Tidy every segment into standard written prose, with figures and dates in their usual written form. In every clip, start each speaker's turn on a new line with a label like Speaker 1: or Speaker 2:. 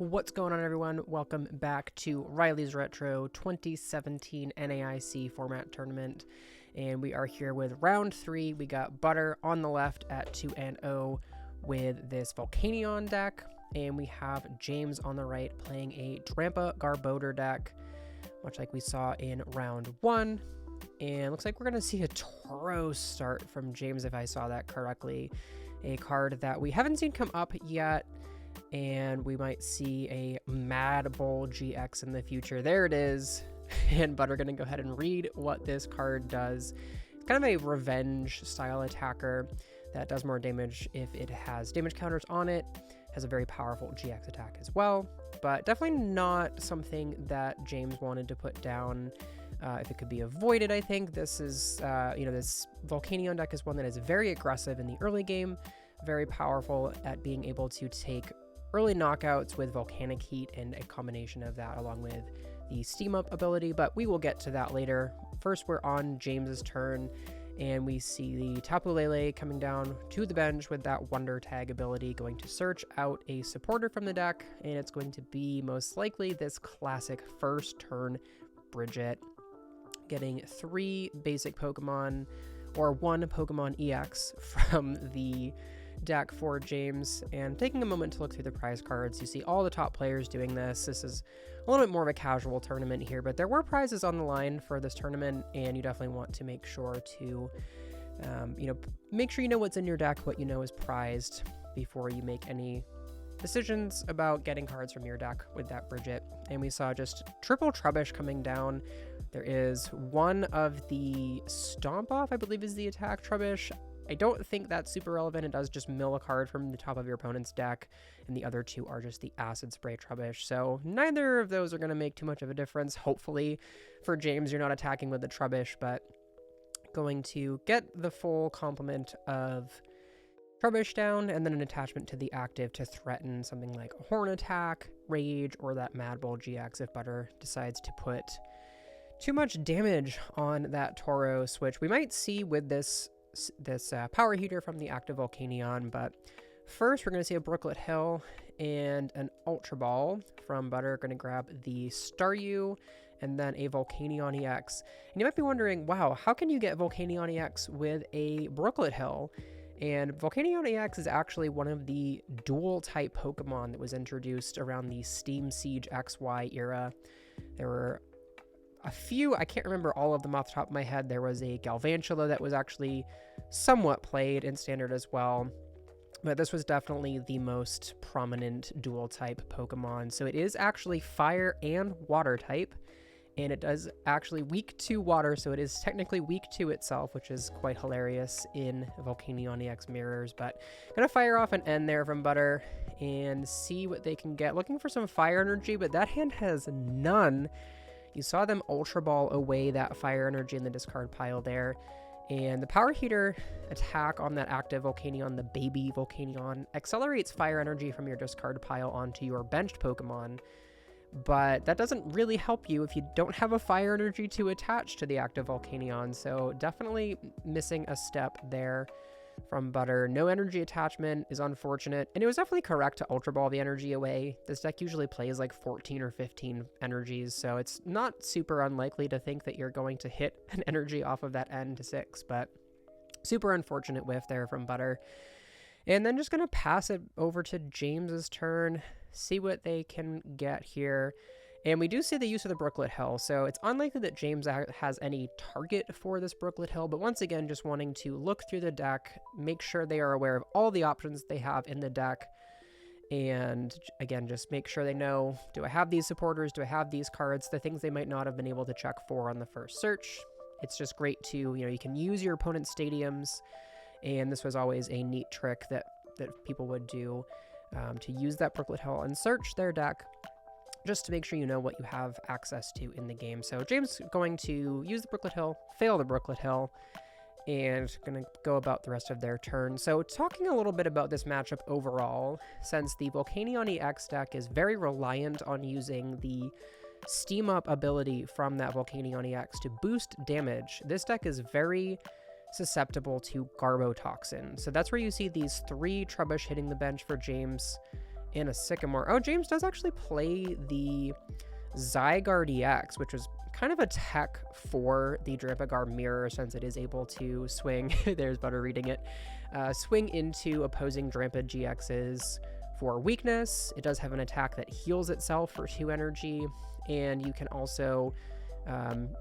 Speaker 1: What's going on, everyone? Welcome back to Riley's Retro 2017 NAIC format tournament, and we are here with round 3. We got Butter on the left at 2-0 with this Volcanion deck, and we have James on the right playing a Drampa Garb deck, much like we saw in round 1. And looks like we're going to see a Toro start from James, if I saw that correctly. A card that we haven't seen come up yet, and we might see a Mad Bull GX in the future. There it is. And Butter going to go ahead and read what this card does. It's kind of a revenge style attacker that does more damage if it has damage counters on it. Has a very powerful GX attack as well, but definitely not something that James wanted to put down. If it could be avoided, I think this is, this Volcanion deck is one that is very aggressive in the early game, very powerful at being able to take early knockouts with Volcanic Heat and a combination of that along with the Steam Up ability, but we will get to that later. First, we're on James's turn, and we see the Tapu Lele coming down to the bench with that Wonder Tag ability, going to search out a supporter from the deck, and it's going to be most likely this classic first turn Bridget. Getting 3 basic Pokemon or 1 Pokemon EX from the deck for James, and taking a moment to look through the prize cards. You see all the top players doing this. This is a little bit more of a casual tournament here, but there were prizes on the line for this tournament, and you definitely want to make sure to make sure you know what's in your deck, what you know is prized, before you make any decisions about getting cards from your deck with that Bridget. And we saw just triple Trubbish coming down. There is one of the Stomp Off, I believe is the attack Trubbish. I don't think that's super relevant. It does just mill a card from the top of your opponent's deck, and the other 2 are just the Acid Spray Trubbish. So neither of those are going to make too much of a difference. Hopefully for James, you're not attacking with the Trubbish, but going to get the full complement of Trubbish down, and then an attachment to the active to threaten something like a Horn Attack, Rage, or that Mad Bull GX if Butter decides to put too much damage on that Toro switch. We might see with this Power Heater from the active Volcanion, but first we're going to see a Brooklet Hill and an Ultra Ball from Butter. Going to grab the Staryu and then a Volcanion EX. And you might be wondering, wow, how can you get Volcanion EX with a Brooklet Hill? And Volcanion EX is actually one of the dual type Pokemon that was introduced around the Steam Siege XY era. There were a few, I can't remember all of them off the top of my head. There was a Galvantula that was actually somewhat played in Standard as well, but this was definitely the most prominent dual type Pokemon. So it is actually Fire and Water type, and it does actually weak to water, so it is technically weak to itself, which is quite hilarious in Volcanion EX mirrors. But gonna fire off an N there from Butter and see what they can get. Looking for some fire energy, but that hand has none. You saw them Ultra Ball away that fire energy in the discard pile there. And the Power Heater attack on that active Volcanion, the baby Volcanion, accelerates fire energy from your discard pile onto your benched Pokemon. But that doesn't really help you if you don't have a fire energy to attach to the active Volcanion. So definitely missing a step there from Butter. No energy attachment is unfortunate, and it was definitely correct to Ultra Ball the energy away. This deck usually plays like 14 or 15 energies, so it's not super unlikely to think that you're going to hit an energy off of that N to 6, but super unfortunate whiff there from Butter. And then just going to pass it over to James's turn, see what they can get here. And we do see the use of the Brooklet Hill, so it's unlikely that James has any target for this Brooklet Hill, but once again, just wanting to look through the deck, make sure they are aware of all the options they have in the deck, and again, just make sure they know, do I have these supporters, do I have these cards, the things they might not have been able to check for on the first search. It's just great to, you can use your opponent's stadiums, and this was always a neat trick that people would do to use that Brooklet Hill and search their deck, just to make sure you know what you have access to in the game. So James going to use the Brooklet Hill, fail the Brooklet Hill, and going to go about the rest of their turn. So talking a little bit about this matchup overall, since the Volcanion EX deck is very reliant on using the Steam Up ability from that Volcanion EX to boost damage, this deck is very susceptible to Garbotoxin. So that's where you see these 3 Trubbish hitting the bench for James, and a Sycamore. Oh, James does actually play the Zygarde EX, which was kind of a tech for the Drampa Garb mirror, since it is able to swing, there's Butter reading it, swing into opposing Drampa GXs for weakness. It does have an attack that heals itself for 2 energy, and you can also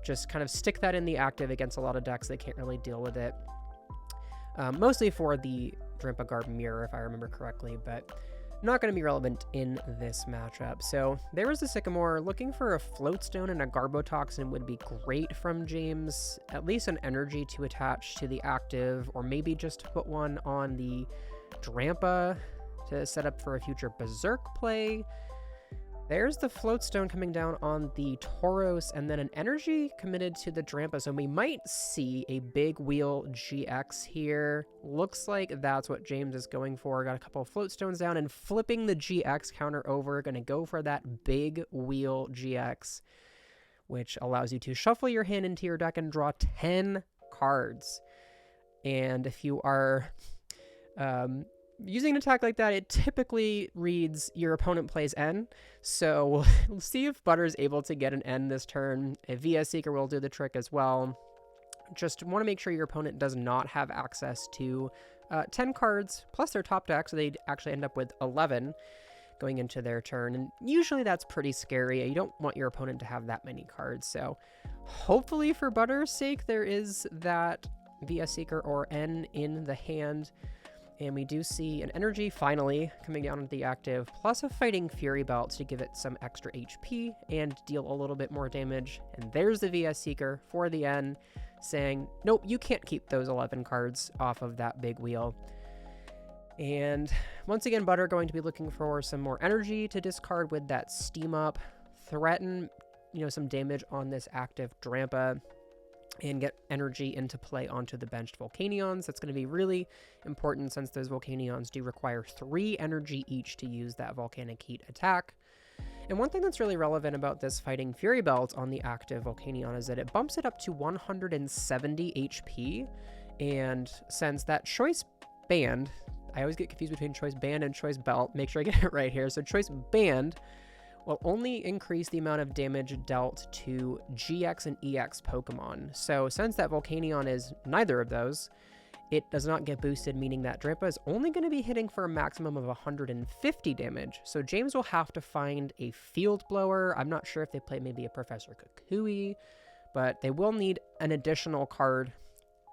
Speaker 1: just kind of stick that in the active against a lot of decks that can't really deal with it. Mostly for the Drampa Garb mirror, if I remember correctly, but not going to be relevant in this matchup. So there was the Sycamore. Looking for a Floatstone and a Garbotoxin would be great from James. At least an energy to attach to the active, or maybe just to put one on the Drampa to set up for a future Berserk play. There's the Floatstone coming down on the Tauros, and then an energy committed to the Drampa. So we might see a big wheel GX here. Looks like that's what James is going for. Got a couple of Floatstones down and flipping the GX counter over. Going to go for that big wheel GX, which allows you to shuffle your hand into your deck and draw 10 cards. And if you are using an attack like that, it typically reads your opponent plays N. So we'll see if Butter's able to get an N this turn. A VS Seeker will do the trick as well. Just want to make sure your opponent does not have access to 10 cards plus their top deck, so they actually end up with 11 going into their turn. And usually that's pretty scary. You don't want your opponent to have that many cards. So hopefully for Butter's sake, there is that VS Seeker or N in the hand. And we do see an energy finally coming down into the active, plus a Fighting Fury Belt to give it some extra HP and deal a little bit more damage. And there's the VS Seeker for the N, saying, nope, you can't keep those 11 cards off of that big wheel. And once again, Butter going to be looking for some more energy to discard with that Steam Up, threaten, some damage on this active Drampa, and get energy into play onto the benched Volcanions. That's going to be really important, since those Volcanions do require 3 energy each to use that Volcanic Heat attack. And one thing that's really relevant about this Fighting Fury Belt on the active Volcanion is that it bumps it up to 170 HP, and since that Choice Band, I always get confused between Choice Band and Choice Belt, make sure I get it right here. So Choice Band will only increase the amount of damage dealt to GX and EX Pokemon. So since that Volcanion is neither of those, it does not get boosted, meaning that Drampa is only going to be hitting for a maximum of 150 damage. So James will have to find a Field Blower. I'm not sure if they play maybe a Professor Kukui, but they will need an additional card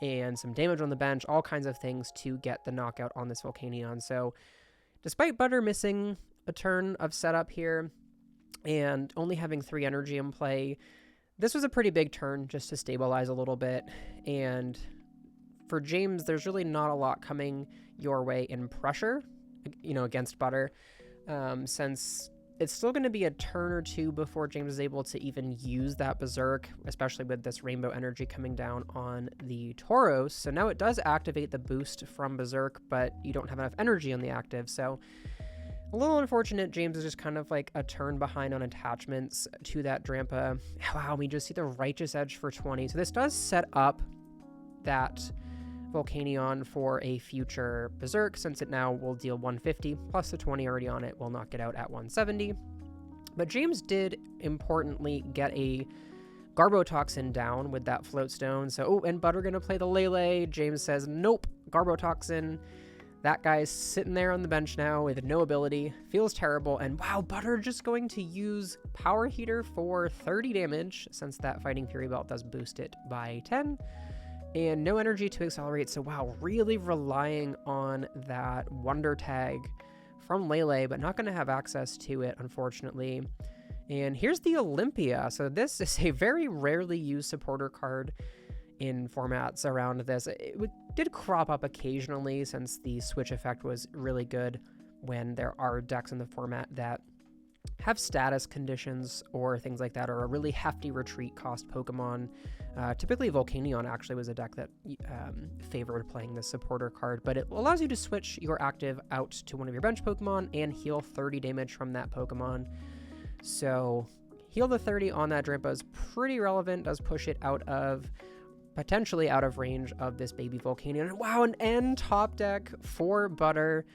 Speaker 1: and some damage on the bench, all kinds of things to get the knockout on this Volcanion. So despite Butter missing a turn of setup here, and only having 3 energy in play, this was a pretty big turn just to stabilize a little bit. And for James, there's really not a lot coming your way in pressure, against Butter, since it's still going to be a turn or two before James is able to even use that Berserk, especially with this Rainbow Energy coming down on the Tauros. So now it does activate the boost from Berserk, but you don't have enough energy on the active, so a little unfortunate. James is just kind of like a turn behind on attachments to that Drampa. Wow, we just see the Righteous Edge for 20. So this does set up that Volcanion for a future Berserk, since it now will deal 150, plus the 20 already on it will knock it out at 170. But James did importantly get a Garbotoxin down with that Floatstone. So, and Butter gonna play the Lele. James says, nope, Garbotoxin. That guy's sitting there on the bench now with no ability. Feels terrible. And wow, Butter just going to use Power Heater for 30 damage, since that Fighting Fury Belt does boost it by 10. And no energy to accelerate. So wow, really relying on that Wonder Tag from Lele, but not going to have access to it, unfortunately. And here's the Olympia. So this is a very rarely used supporter card in formats around this. It did crop up occasionally, since the switch effect was really good when there are decks in the format that have status conditions or things like that, or a really hefty retreat cost Pokemon. Typically Volcanion actually was a deck that favored playing this supporter card, but it allows you to switch your active out to one of your bench Pokemon and heal 30 damage from that Pokemon. So heal the 30 on that Drampa is pretty relevant, does push it potentially out of range of this baby Volcanion. Wow, an N top deck for Butter.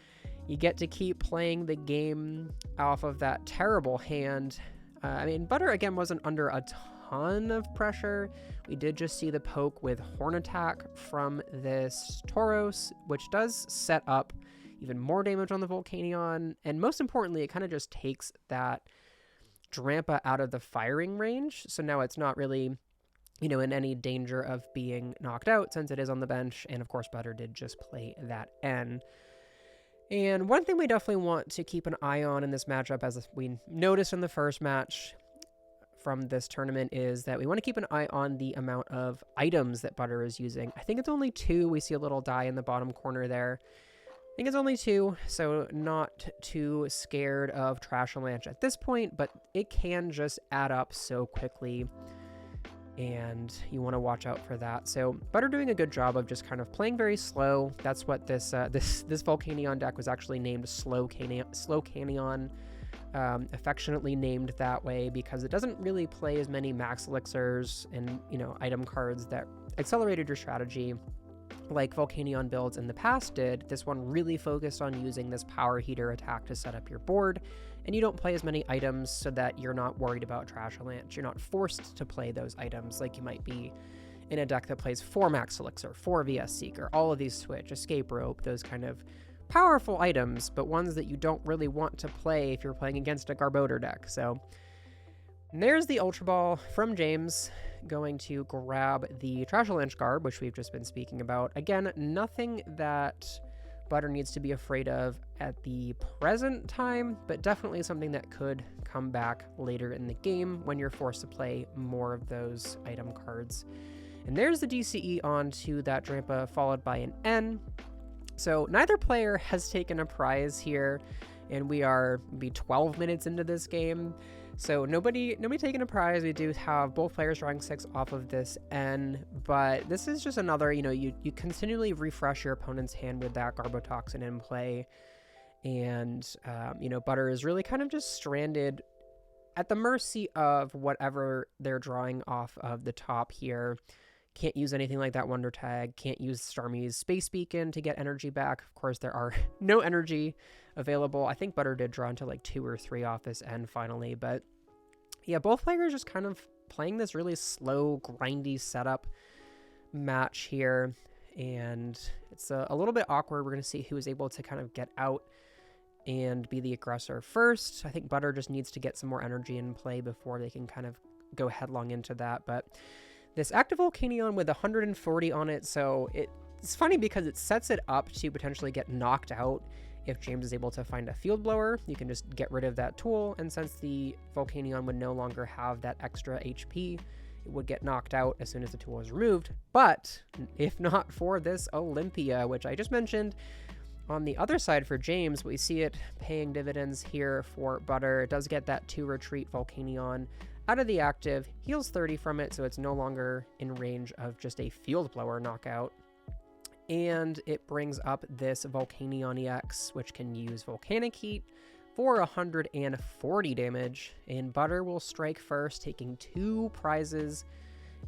Speaker 1: You get to keep playing the game off of that terrible hand. I mean, Butter, again, wasn't under a ton of pressure. We did just see the poke with Horn Attack from this Tauros, which does set up even more damage on the Volcanion. And most importantly, it kind of just takes that Drampa out of the firing range. So now it's not really, you know, in any danger of being knocked out since it is on the bench. And of course, Butter did just play that N. And one thing we definitely want to keep an eye on in this matchup, as we noticed in the first match from this tournament, is that we want to keep an eye on the amount of items that Butter is using. I think it's only 2. We see a little die in the bottom corner there. I think it's only 2, so not too scared of Trash Avalanche at this point, but it can just add up so quickly, and you want to watch out for that. So Butter doing a good job of just kind of playing very slow. That's what this Volcanion deck was actually named Slow Canyon, affectionately named that way because it doesn't really play as many max elixirs and, you know, item cards that accelerated your strategy like Volcanion builds in the past did. This one really focused on using this power heater attack to set up your board, and you don't play as many items so that you're not worried about Trash Avalanche. You're not forced to play those items like you might be in a deck that plays 4 Max Elixir, 4 VS Seeker, all of these Switch, Escape Rope, those kind of powerful items, but ones that you don't really want to play if you're playing against a Garbodor deck. So there's the Ultra Ball from James, going to grab the Trash Avalanche Garb, which we've just been speaking about. Again, nothing that Butter needs to be afraid of at the present time, but definitely something that could come back later in the game when you're forced to play more of those item cards. And there's the DCE onto that Drampa, followed by an N. So neither player has taken a prize here, and we are maybe 12 minutes into this game. So nobody taking a prize. We do have both players drawing 6 off of this N, but this is just another, you know, you continually refresh your opponent's hand with that Garbotoxin in play, and you know, Butter is really kind of just stranded at the mercy of whatever they're drawing off of the top here. Can't use anything like that Wonder Tag, can't use Starmie's Space Beacon to get energy back. Of course, there are no energy available. I think Butter did draw into like 2 or 3 off this end finally, but yeah, both players just kind of playing this really slow, grindy setup match here, and it's a little bit awkward. We're going to see who is able to kind of get out and be the aggressor first. I think Butter just needs to get some more energy in play before they can kind of go headlong into that, but this active Volcanion with 140 on it, so it's funny because it sets it up to potentially get knocked out if James is able to find a Field Blower. You can just get rid of that tool, and since the Volcanion would no longer have that extra HP, it would get knocked out as soon as the tool is removed. But if not for this Olympia, which I just mentioned, on the other side for James, we see it paying dividends here for Butter. It does get that 2 retreat Volcanion out of the active, heals 30 from it, so it's no longer in range of just a Field Blower knockout. And it brings up this Volcanion EX, which can use Volcanic Heat for 140 damage. And Butter will strike first, taking 2 prizes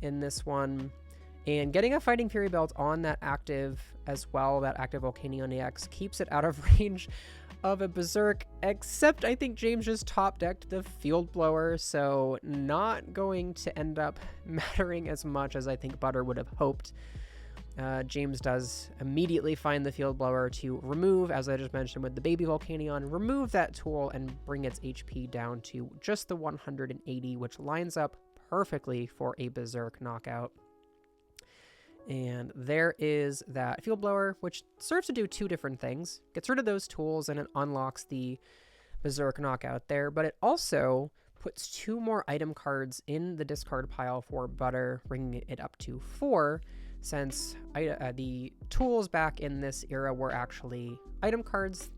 Speaker 1: in this one. And getting a Fighting Fury Belt on that active as well, that active Volcanion EX, keeps it out of range of a Berserk, except I think James just top decked the Field Blower, so not going to end up mattering as much as I think Butter would have hoped. James does immediately find the Field Blower to remove, as I just mentioned with the baby Volcanion, remove that tool and bring its HP down to just the 180, which lines up perfectly for a Berserk knockout. And there is that Field Blower, which serves to do 2 different things. Gets rid of those tools and it unlocks the Berserk knockout there, but it also puts 2 more item cards in the discard pile for Butter, bringing it up to 4, since the tools back in this era were actually item cards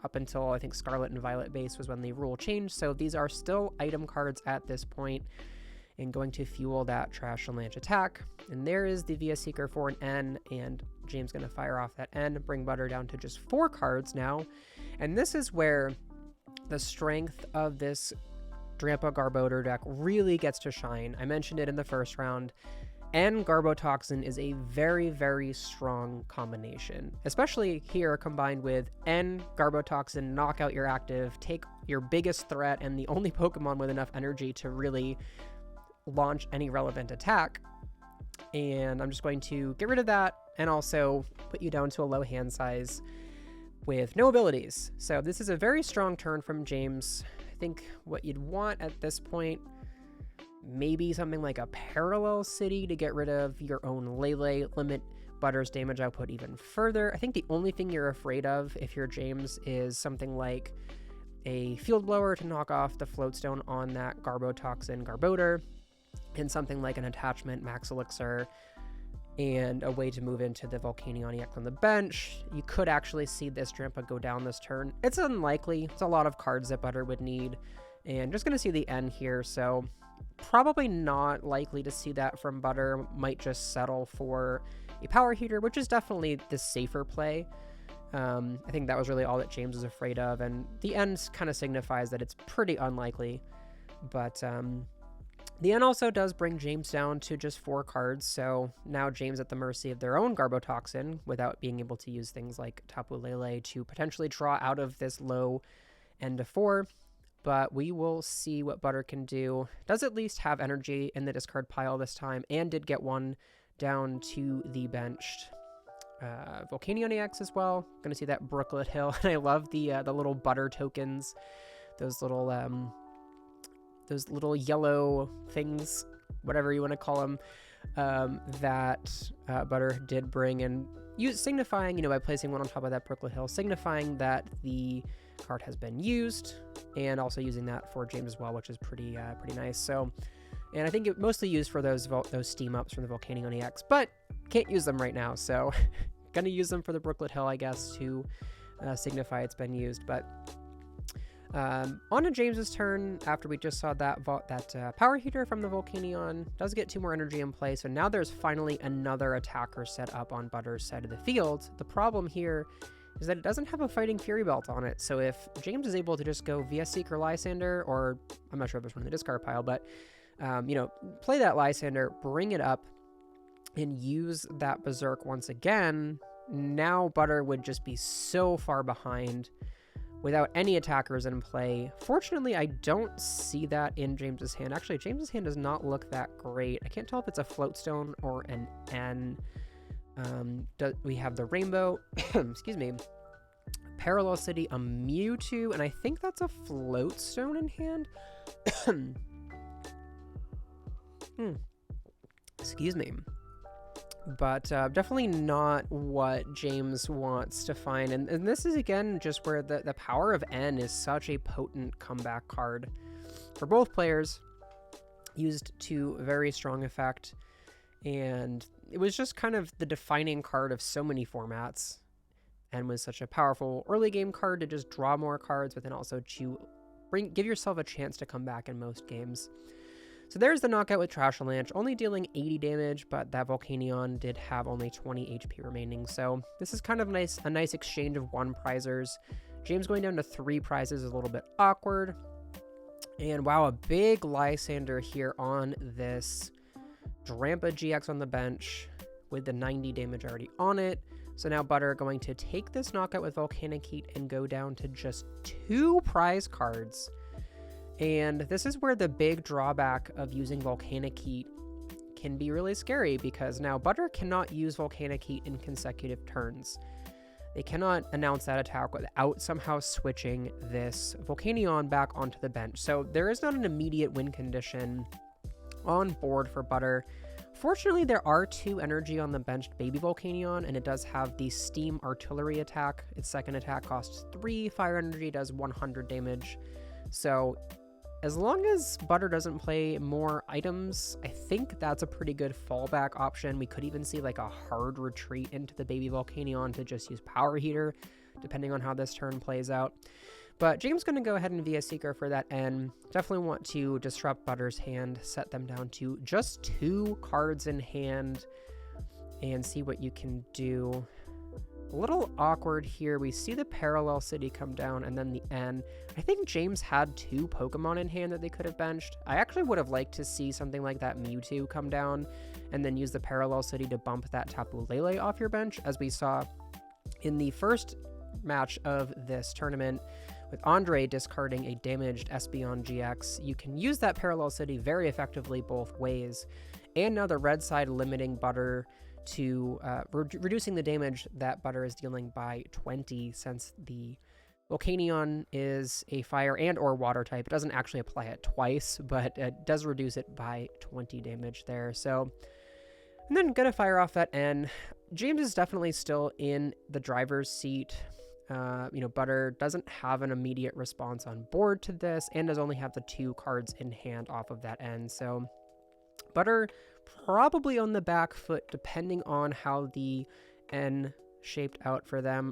Speaker 1: up until I think Scarlet and Violet base was when the rule changed, so these are still item cards at this point, and going to fuel that Trash Avalanche attack. And there is the VS Seeker for an N, and James going to fire off that N, bring Butter down to just 4 cards now. And this is where the strength of this Drampa Garbodor deck really gets to shine. I mentioned it in the first round. and Garbotoxin is a very, very strong combination, especially here combined with N Garbotoxin, knock out your active, take your biggest threat and the only Pokemon with enough energy to really launch any relevant attack. And I'm just going to get rid of that and also put you down to a low hand size with no abilities. So this is a very strong turn from James. I think what you'd want at this point, maybe something like a Parallel City to get rid of your own Lele, limit Butter's damage output even further. I think the only thing you're afraid of if you're James is something like a Field Blower to knock off the Floatstone on that Garbotoxin Garbodor, and something like an attachment Max Elixir, and a way to move into the Volcanion EX on the bench. You could actually see this Drampa go down this turn. It's unlikely. It's a lot of cards that Butter would need, and just going to see the N here, so probably not likely to see that from Butter. Might just settle for a Power Heater, which is definitely the safer play. I think that was really all that James was afraid of, and the N kind of signifies that it's pretty unlikely, but the N also does bring James down to just 4 cards, so now James at the mercy of their own Garbotoxin without being able to use things like Tapu Lele to potentially draw out of this low end of 4. But we will see what Butter can do. Does at least have energy in the discard pile this time, and did get one down to the benched Volcanion EX as well. Gonna see that Brooklet Hill, and I love the little Butter tokens, those little yellow things, whatever you want to call them, that Butter did bring, and signifying, by placing one on top of that Brooklet Hill, signifying that the card has been used, and also using that for James as well, which is pretty nice. So, and I think it mostly used for those steam ups from the Volcanion EX, but can't use them right now, so gonna use them for the Brooklet Hill, I guess, to signify it's been used. But on to James's turn, after we just saw that Power Heater from the Volcanion, does get 2 more energy in play, so now there's finally another attacker set up on Butter's side of the field. The problem here is that it doesn't have a Fighting Fury Belt on it, so if James is able to just go VS Seeker Lysander, or I'm not sure if there's one in the discard pile, but play that Lysander, bring it up, and use that Berserk once again, now Butter would just be so far behind without any attackers in play. Fortunately, I don't see that in James's hand. Actually, James's hand does not look that great. I can't tell if it's a Floatstone or an N. We have the Rainbow, excuse me, Parallel City, a Mewtwo, and I think that's a Floatstone in hand. Excuse me. But definitely not what James wants to find. And this is, again, just where the power of N is such a potent comeback card for both players, used to very strong effect. And it was just kind of the defining card of so many formats, and was such a powerful early game card to just draw more cards, but then also to give yourself a chance to come back in most games. So there's the knockout with Trashalanche, only dealing 80 damage, but that Volcanion did have only 20 HP remaining. So this is kind of a nice exchange of 1 prizers. James going down to 3 prizes is a little bit awkward. And wow, a big Lysander here on this Drampa GX on the bench with the 90 damage already on it. So now Butter going to take this knockout with Volcanic Heat and go down to just 2 prize cards. And this is where the big drawback of using Volcanic Heat can be really scary, because now Butter cannot use Volcanic Heat in consecutive turns. They cannot announce that attack without somehow switching this Volcanion back onto the bench. So there is not an immediate win condition on board for Butter. Fortunately, there are 2 energy on the benched baby Volcanion, and it does have the Steam Artillery attack. Its second attack costs 3 fire energy, does 100 damage. So as long as Butter doesn't play more items, I think that's a pretty good fallback option. We could even see like a hard retreat into the baby Volcanion to just use Power Heater, depending on how this turn plays out. But James going to go ahead and VS Seeker for that N. Definitely want to disrupt Butter's hand, set them down to just 2 cards in hand, and see what you can do. A little awkward here. We see the Parallel City come down and then the N. I think James had 2 Pokemon in hand that they could have benched. I actually would have liked to see something like that Mewtwo come down and then use the Parallel City to bump that Tapu Lele off your bench, as we saw in the first match of this tournament. With Andre discarding a damaged Espeon GX, you can use that Parallel City very effectively both ways. And now the red side limiting Butter to reducing the damage that Butter is dealing by 20, since the Volcanion is a fire and or water type. It doesn't actually apply it twice, but it does reduce it by 20 damage there. So, and then gonna fire off that N. James is definitely still in the driver's seat. Butter doesn't have an immediate response on board to this and does only have the 2 cards in hand off of that N. So Butter probably on the back foot depending on how the N shaped out for them.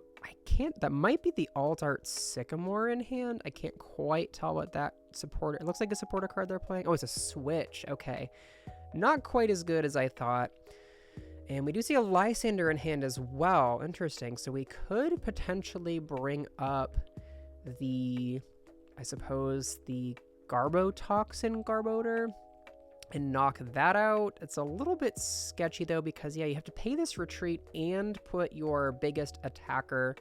Speaker 1: That might be the Alt Art Sycamore in hand. I can't quite tell what that supporter, it looks like a supporter card they're playing. Oh, it's a switch. Okay. Not quite as good as I thought. And we do see a Lysander in hand as well. Interesting. So we could potentially bring up the Garbotoxin Garbodor and knock that out. It's a little bit sketchy though, because you have to pay this retreat and put your biggest attacker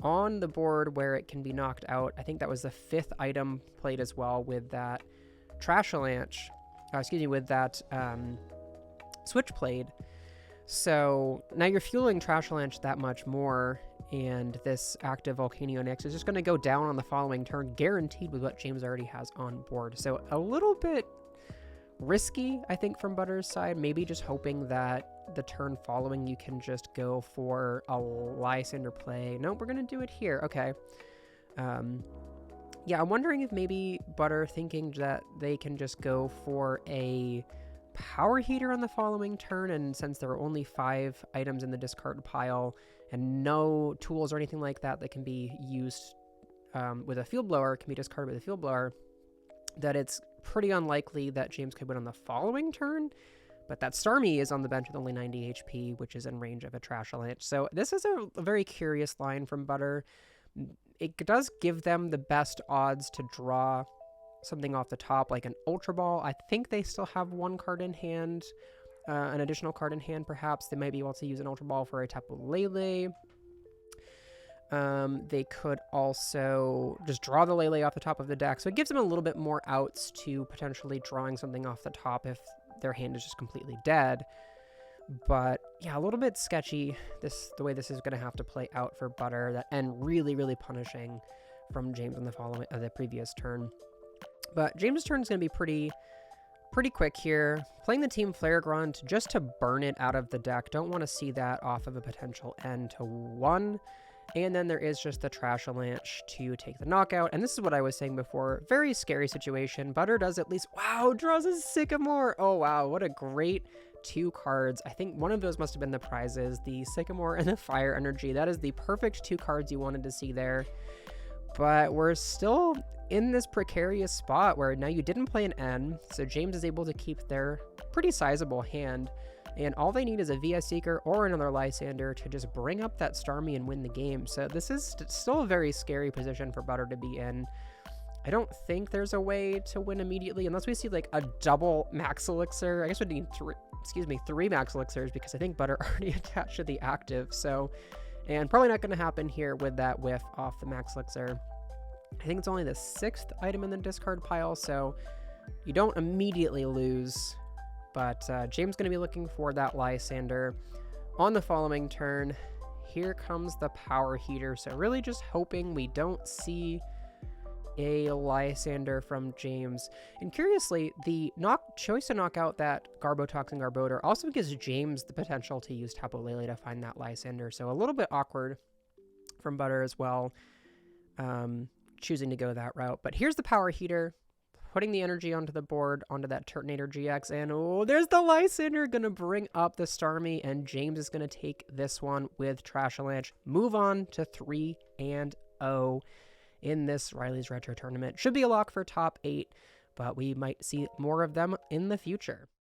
Speaker 1: on the board where it can be knocked out. I think that was the 5th item played as well with that with that Switch played. So now you're fueling Trashalanche that much more, and this active Volcanion X is just going to go down on the following turn, guaranteed with what James already has on board. So a little bit risky, I think, from Butter's side. Maybe just hoping that the turn following you can just go for a Lysander play. Nope, we're going to do it here. Okay. Yeah, I'm wondering if maybe Butter thinking that they can just go for a Power Heater on the following turn, and since there are only 5 items in the discard pile and no tools or anything like that that can be used with a Field Blower, can be discarded with a Field Blower, that it's pretty unlikely that James could win on the following turn. But that Starmie is on the bench with only 90 HP, which is in range of a Trashalanche. So this is a very curious line from Butter. It does give them the best odds to draw something off the top, like an Ultra Ball. I think they still have 1 card in hand, an additional card in hand perhaps. They might be able to use an Ultra Ball for a Tapu Lele. They could also just draw the Lele off the top of the deck, so it gives them a little bit more outs to potentially drawing something off the top if their hand is just completely dead. But yeah, a little bit sketchy the way this is going to have to play out for Butter, that and really punishing from James on the previous turn. But James' turn is going to be pretty quick here. Playing the Team Flare Grunt just to burn it out of the deck. Don't want to see that off of a potential N to 1. And then there is just the Trashalanche to take the knockout. And this is what I was saying before. Very scary situation. Butter does at least... Wow, draws a Sycamore. Oh, wow. What a great 2 cards. I think one of those must have been the prizes. The Sycamore and the Fire Energy. That is the perfect 2 cards you wanted to see there. But we're still in this precarious spot where now you didn't play an N, so James is able to keep their pretty sizable hand, and all they need is a VS Seeker or another Lysander to just bring up that Starmie and win the game. So this is still a very scary position for Butter to be in. I don't think there's a way to win immediately unless we see like a double Max Elixir. I guess we'd need 3 Max Elixirs, because I think Butter already attached to the active. So, and probably not going to happen here with that whiff off the Max Elixir. I think it's only the 6th item in the discard pile, so you don't immediately lose. But James going to be looking for that Lysander on the following turn. Here comes the Power Heater, so really just hoping we don't see a Lysander from James. And curiously, the choice to knock out that Garbotoxin Garbodor also gives James the potential to use Tapu Lele to find that Lysander, so a little bit awkward from Butter as well. Choosing to go that route. But here's the Power Heater, putting the energy onto the board, onto that Turtonator GX, and oh, there's the Lysander, gonna bring up the Starmie, and James is gonna take this one with Trashalanche, move on to 3-0 in this Riley's Retro tournament. Should be a lock for top 8, but we might see more of them in the future.